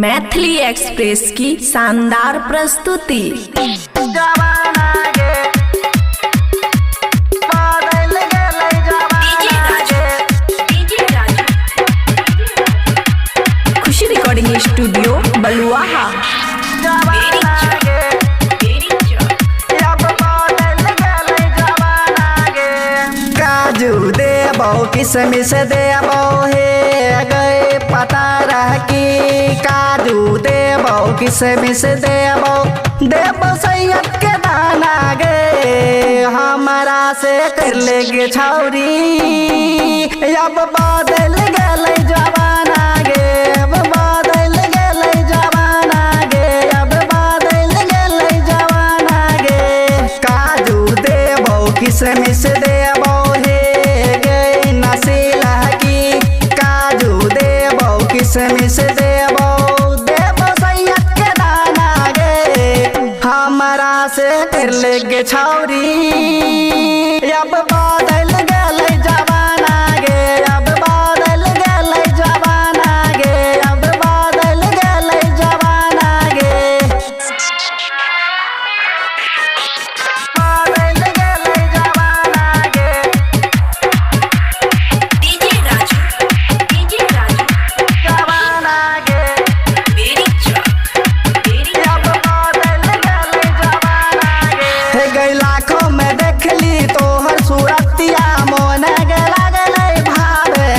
Maithili express की शानदार प्रस्तुति। खुशी रिकॉर्डिंग स्टूडियो बलुआहा। काजू देबो किशमिश देबो हे गए पता रह की काजू देबो किशमिश देबो देबो सैयद के दाना गे हमारा से कर लेगे छौरी अब बदल गए जवाना गे अब बदल गए जवाना गे अब बदल गए जवाना गे काजू देबो किशमिश देबो किशमिश देबो देबो सैयद के दाना गे हमारा से कर लेगे छौरी अब बदल गए जवाना गे अब बदल गए जवाना गे अब बदल गए जवाना गे बदल गए जवाना गे लाखों में देखली तोहर सूरतिया मोन गला गले भावे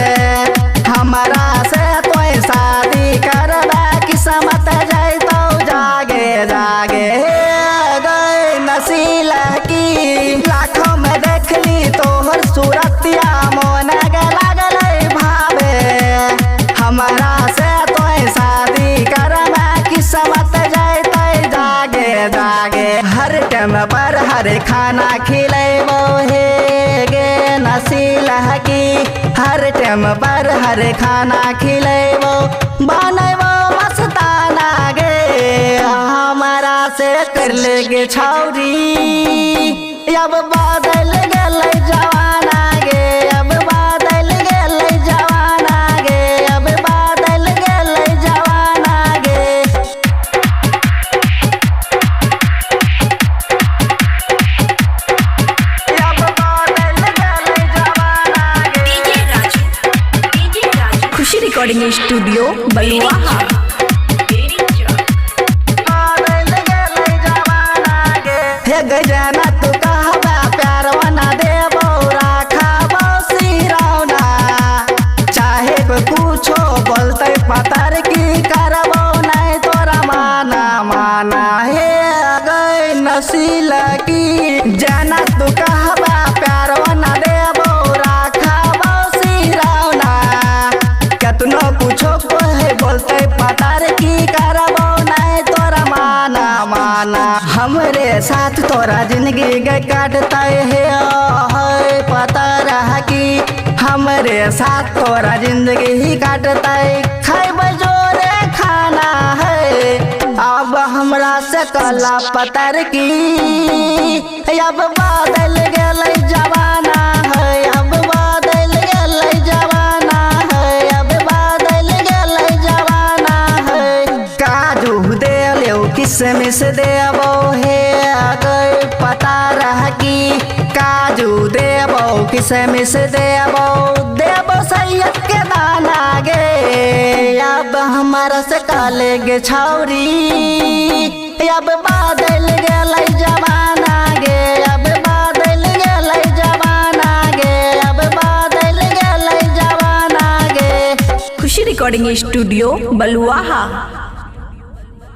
हमारा से तोय शादी करबा किस्मत जैतो जागे जागे गए नसीला की लाखों में देखली तोहर सूरतिया मोन गला गले भावे हमारा से तोय शादी करबा किस्मत जैतो जागे जागे हर टाइम पर हर खाना खिलेबो हे गे नसीला की हर टाइम पर हर खाना खिलेबो बनैबो मस्ताना गे हमारा से कर लेगे छौरी अब बदल गए जवाना गे अब बदल गए जवाना गे अब बदल गए जवाना गे खुशी रिकॉर्डिंग स्टूडियो बलुआहा। हे गजाना तू कहबा प्यार वना देबो राखबो सिरौना चाहे कुछो बोलते पतर की करबो नहीं तोरा माना माना हे गए नसीला की जाना तू कहबा प्यार वना देबो राखबो सिरौना कतनो कुछो कोई बोलते पतर की करबो नहीं तोरा माना माना हमरे साथ तोरा जिंदगी गे काटता है पता रहा कि हमरे साथ तोरा जिंदगी ही काटता है खाइबे जोरे खाना है अब हमरा से कला पतर की अब बदल गए जवाना है अब बदल गए जवाना है अब बदल गए जवाना है काजू दे लो किशमिश देबो हे गए पता रह की काजू देबो किशमिश देबो देबो सैयद के दाना गे अब हमारा से काले गे छौरी अब बदल गए जवाना गे अब बदल गए जवाना गे अब बदल गए जवाना गे खुशी रिकॉर्डिंग स्टूडियो बलुआहा।